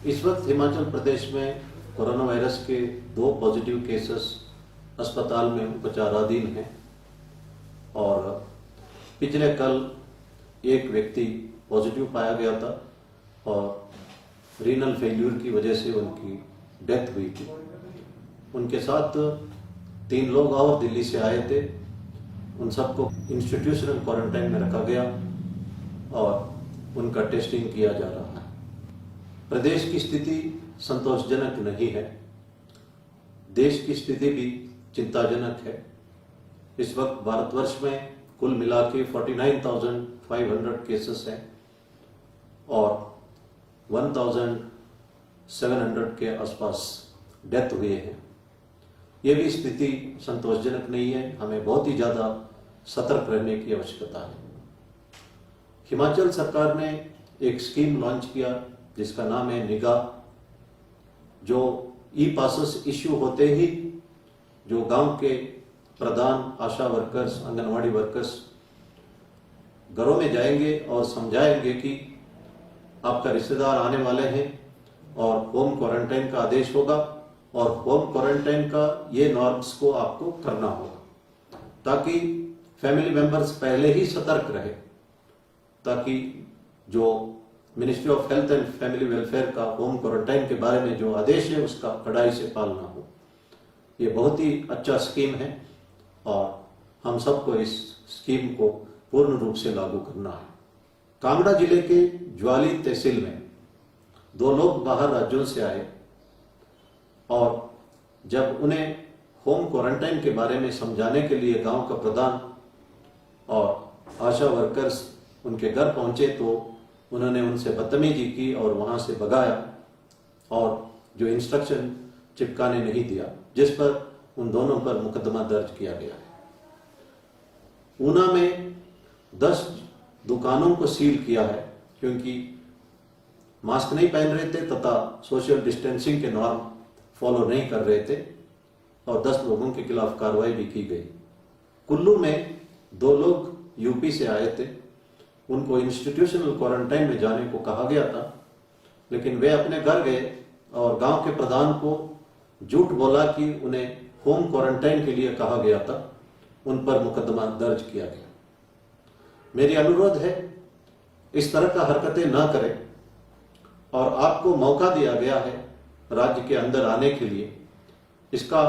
इस वक्त हिमाचल प्रदेश में कोरोना वायरस के 2 पॉजिटिव केसेस अस्पताल में उपचाराधीन हैं और पिछले कल एक व्यक्ति पॉजिटिव पाया गया था और रीनल फेल्यूर की वजह से उनकी डेथ हुई थी। उनके साथ 3 लोग और दिल्ली से आए थे। उन सबको इंस्टीट्यूशनल क्वारंटाइन में रखा गया और उनका टेस्टिंग किया जा रहा है। प्रदेश की स्थिति संतोषजनक नहीं है। देश की स्थिति भी चिंताजनक है। इस वक्त भारतवर्ष में कुल मिला के 49,500 केसेस हैं और 1,700 के आसपास डेथ हुए हैं। ये भी स्थिति संतोषजनक नहीं है। हमें बहुत ही ज़्यादा सतर्क रहने की आवश्यकता है। हिमाचल सरकार ने एक स्कीम लॉन्च किया जिसका नाम है निगाह, जो ई-पासेस इश्यू होते ही जो गांव के प्रधान, आशा वर्कर्स, आंगनवाड़ी वर्कर्स घरों में जाएंगे और समझाएंगे कि आपका रिश्तेदार आने वाले हैं और होम क्वारंटाइन का आदेश होगा और होम क्वारंटाइन का ये नॉर्म्स को आपको करना होगा, ताकि फैमिली मेंबर्स पहले ही सतर्क रहे, ताकि जो ministry of health and family welfare का होम क्वारंटाइन के बारे में जो आदेश है उसका कड़ाई से पालना हो। ये बहुत ही अच्छा स्कीम है और हम सबको इस स्कीम को पूर्ण रूप से लागू करना है। कांगड़ा जिले के ज्वाली तहसील में 2 लोग बाहर राज्यों से आए और जब उन्हें होम क्वारंटाइन के बारे में समझाने के लिए गांव का प्रधान और आशा वर्कर्स उनके घर पहुंचे तो उन्होंने उनसे बदतमीजी की और वहां से भगाया और जो इंस्ट्रक्शन चिपकाने नहीं दिया, जिस पर उन दोनों पर मुकदमा दर्ज किया गया है। ऊना में 10 दुकानों को सील किया है क्योंकि मास्क नहीं पहन रहे थे तथा सोशल डिस्टेंसिंग के नॉर्म फॉलो नहीं कर रहे थे और 10 लोगों के खिलाफ कार्रवाई भी की गई। कुल्लू में 2 लोग यूपी से आए थे। उनको इंस्टीट्यूशनल क्वारंटाइन में जाने को कहा गया था, लेकिन वे अपने घर गए और गांव के प्रधान को झूठ बोला कि उन्हें होम क्वारंटाइन के लिए कहा गया था। उन पर मुकदमा दर्ज किया गया। मेरी अनुरोध है, इस तरह का हरकतें ना करें और आपको मौका दिया गया है राज्य के अंदर आने के लिए। इसका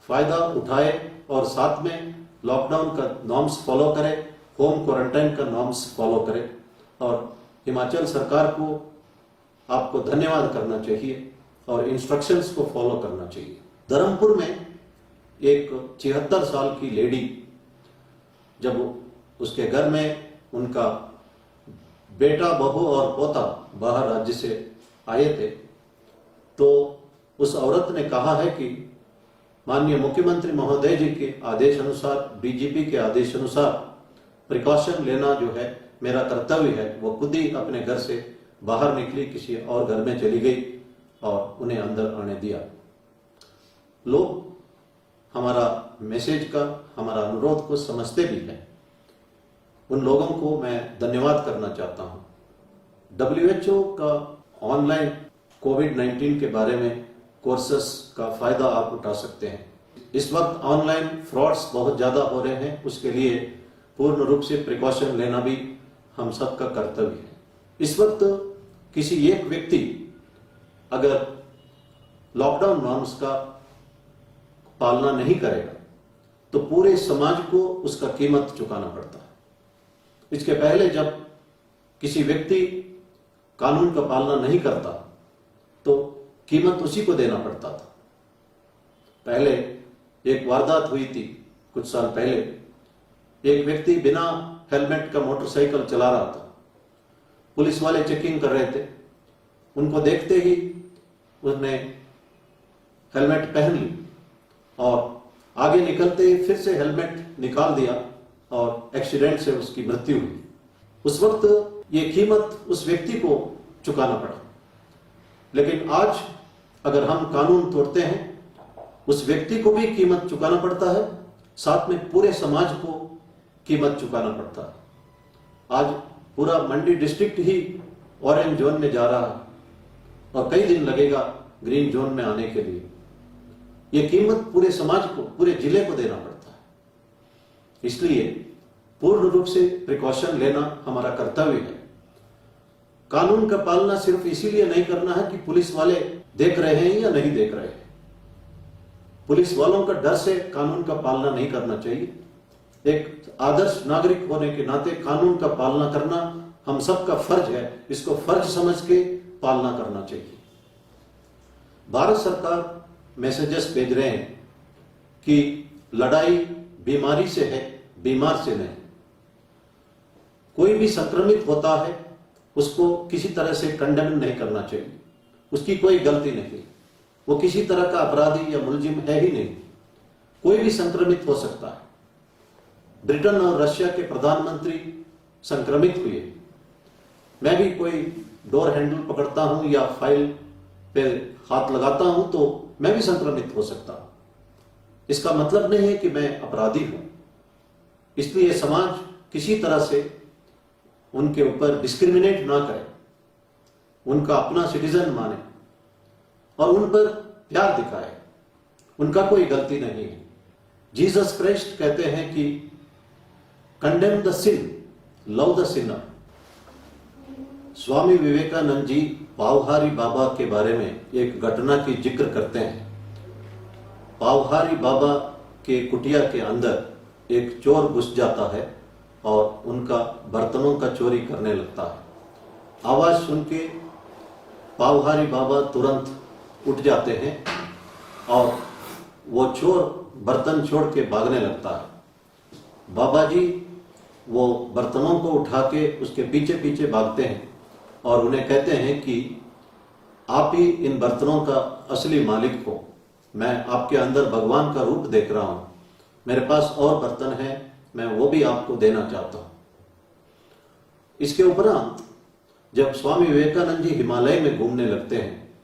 फायदा उठाए और साथ में लॉकडाउन का नॉर्म्स फॉलो करें, होम क्वारंटाइन का नॉर्म्स फॉलो करें और हिमाचल सरकार को आपको धन्यवाद करना चाहिए और इंस्ट्रक्शंस को फॉलो करना चाहिए। धर्मपुर में एक 76 साल की लेडी, जब उसके घर में उनका बेटा, बहू और पोता बाहर राज्य से आए थे तो उस औरत ने कहा है कि माननीय मुख्यमंत्री महोदय जी के आदेश अनुसार, डीजीपी के आदेश अनुसार प्रिकॉशन लेना जो है मेरा कर्तव्य है। वो खुद ही अपने घर से बाहर निकली, किसी और घर में चली गई और उन्हें अंदर आने दिया। लोग हमारा मैसेज का, हमारा अनुरोध को समझते भी हैं। उन लोगों को मैं धन्यवाद करना चाहता हूं। WHO का ऑनलाइन कोविड-19 के बारे में कोर्सेस का फायदा आप उठा सकते हैं। इस वक्त ऑनलाइन फ्रॉड्स बहुत ज्यादा हो रहे हैं, उसके लिए पूर्ण रूप से प्रिकॉशन लेना भी हम सबका कर्तव्य है। इस वक्त किसी एक व्यक्ति अगर लॉकडाउन नॉर्म्स का पालना नहीं करेगा तो पूरे समाज को उसका कीमत चुकाना पड़ता है। इसके पहले जब किसी व्यक्ति कानून का पालना नहीं करता तो कीमत उसी को देना पड़ता था। पहले एक वारदात हुई थी कुछ साल पहले। एक व्यक्ति बिना हेलमेट का मोटरसाइकिल चला रहा था। पुलिस वाले चेकिंग कर रहे थे। उनको देखते ही उसने हेलमेट पहन ली और आगे निकलते ही फिर से हेलमेट निकाल दिया और एक्सीडेंट से उसकी मृत्यु हुई। उस वक्त ये कीमत उस व्यक्ति को चुकाना पड़ा। लेकिन आज अगर हम कानून तोड़ते हैं, उस व्यक्ति को भी कीमत चुकाना पड़ता है, साथ में पूरे समाज को कीमत चुकाना पड़ता है। आज पूरा मंडी डिस्ट्रिक्ट ही ऑरेंज जोन में जा रहा है और कई दिन लगेगा ग्रीन जोन में आने के लिए। ये कीमत पूरे समाज को, पूरे जिले को देना पड़ता है। इसलिए पूर्ण रूप से प्रिकॉशन लेना हमारा कर्तव्य है। कानून का पालना सिर्फ इसीलिए नहीं करना है कि पुलिस वाले देख रहे हैं या नहीं देख रहे हैं। पुलिस वालों का डर से कानून का पालना नहीं करना चाहिए। एक आदर्श नागरिक होने के नाते कानून का पालना करना हम सबका फर्ज है। इसको फर्ज समझ के पालना करना चाहिए। भारत सरकार मैसेजेस भेज रहे हैं कि लड़ाई बीमारी से है, बीमार से नहीं। कोई भी संक्रमित होता है उसको किसी तरह से कंडेम नहीं करना चाहिए। उसकी कोई गलती नहीं, वो किसी तरह का अपराधी या मुलजिम है ही नहीं। कोई भी संक्रमित हो सकता है। ब्रिटेन और रशिया के प्रधानमंत्री संक्रमित हुए। मैं भी कोई डोर हैंडल पकड़ता हूं या फाइल पे हाथ लगाता हूं तो मैं भी संक्रमित हो सकता हूं। इसका मतलब नहीं है कि मैं अपराधी हूं। इसलिए समाज किसी तरह से उनके ऊपर डिस्क्रिमिनेट ना करे, उनका अपना सिटीजन माने और उन पर प्यार दिखाए। उनका कोई गलती नहीं है। जीसस क्राइस्ट कहते हैं कि condemn the sin, love the sinner. Swami Vivekananda ji Pavhari Baba के बारे में एक घटना की जिक्र करते हैं। पावहारी बाबा के कुटिया के अंदर एक चोर घुस जाता है और उनका बर्तनों का चोरी करने लगता है। आवाज सुन के पावहारी बाबा तुरंत उठ जाते हैं और वो चोर बर्तन छोड़ के भागने लगता है। बाबा जी वो बर्तनों को उठा के उसके पीछे पीछे भागते हैं और उन्हें कहते हैं कि आप ही इन बर्तनों का असली मालिक हो। मैं आपके अंदर भगवान का रूप देख रहा हूं। मेरे पास और बर्तन हैं, मैं वो भी आपको देना चाहता हूं। इसके उपरांत जब स्वामी विवेकानंद जी हिमालय में घूमने लगते हैं,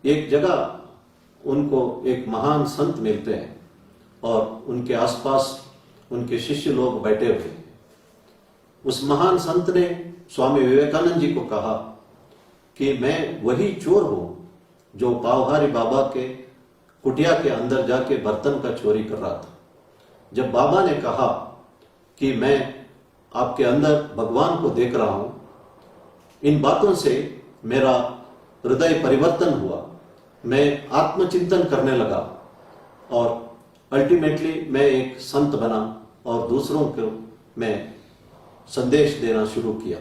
एक जगह उनको एक महान संत मिलते हैं और उनके आसपास उनके शिष्य लोग बैठे हुए हैं। उस महान संत ने स्वामी विवेकानंद जी को कहा कि मैं वही चोर हूं जो पावहारी बाबा के कुटिया के अंदर जाके बर्तन का चोरी कर रहा था। जब बाबा ने कहा कि मैं आपके अंदर भगवान को देख रहा हूं, इन बातों से मेरा हृदय परिवर्तन हुआ। मैं आत्मचिंतन करने लगा और अल्टीमेटली मैं एक संत बना और दूसरों को मैं संदेश देना शुरू किया।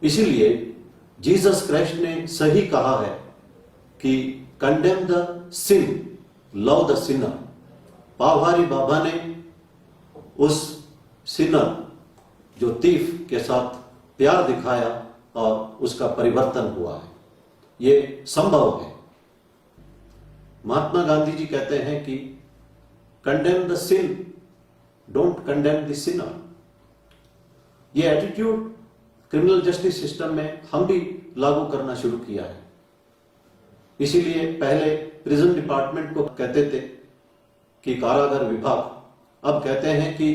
इसीलिए जीसस क्राइस्ट ने सही कहा है कि condemn the sin, love the sinner. Pavhari Baba ने उस सिनर जो तीफ के साथ प्यार दिखाया और उसका परिवर्तन हुआ है। ये संभव है। महात्मा गांधी जी कहते हैं कि condemn the sin, don't condemn the sinner. ये एटीट्यूड क्रिमिनल जस्टिस सिस्टम में हम भी लागू करना शुरू किया है। इसीलिए पहले प्रिजन डिपार्टमेंट को कहते थे कि कारागार विभाग, अब कहते हैं कि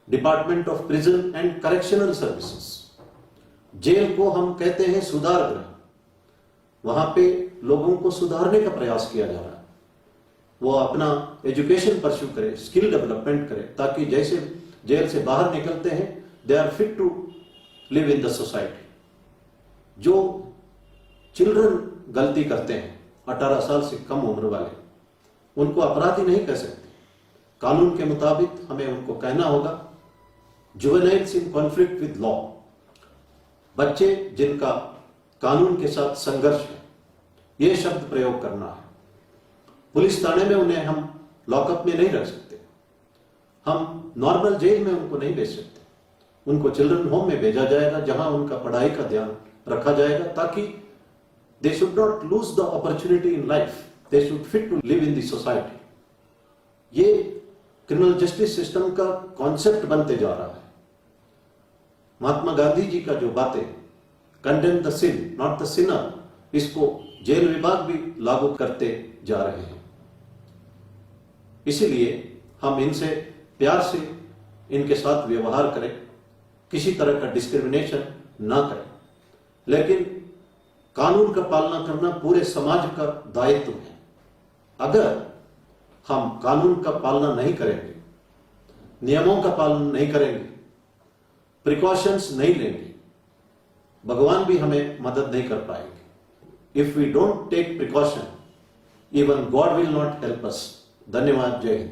department of prison and correctional services. जेल को हम कहते हैं सुधार गृह। वहां पे लोगों को सुधारने का प्रयास किया जा रहा है। वो अपना एजुकेशन परस्यू करे, स्किल डेवलपमेंट करे, ताकि जैसे जेल से बाहर निकलते हैं they are fit to live in the society. जो चिल्ड्रन गलती करते हैं 18 साल से कम उम्र वाले, उनको अपराधी नहीं कह सकते। कानून के मुताबिक हमें उनको कहना होगा juveniles in conflict with law. बच्चे जिनका कानून के साथ संघर्ष है, यह शब्द प्रयोग करना है। पुलिस थाने में उन्हें हम लॉकअप में नहीं रख सकते। हम नॉर्मल जेल में उनको नहीं भेज सकते। उनको चिल्ड्रन होम में भेजा जाएगा जहां उनका पढ़ाई का ध्यान रखा जाएगा, ताकि they should not lose the opportunity in life, they should fit to live in the society. ये क्रिमिनल जस्टिस सिस्टम का कॉन्सेप्ट बनते जा रहा है। महात्मा गांधी जी का जो बातें condemn the sin not the sinner, इसको जेल विभाग भी लागू करते जा रहे हैं। इसीलिए हम इनसे प्यार से इनके साथ व्यवहार करें, किसी तरह का डिस्क्रिमिनेशन ना करें। लेकिन कानून का पालना करना पूरे समाज का दायित्व है। अगर हम कानून का पालना नहीं करेंगे, नियमों का पालन नहीं करेंगे, प्रिकॉशंस नहीं लेंगे, भगवान भी हमें मदद नहीं कर पाएंगे। If we don't take precaution, even God will not help us. धन्यवाद। जय हिंद।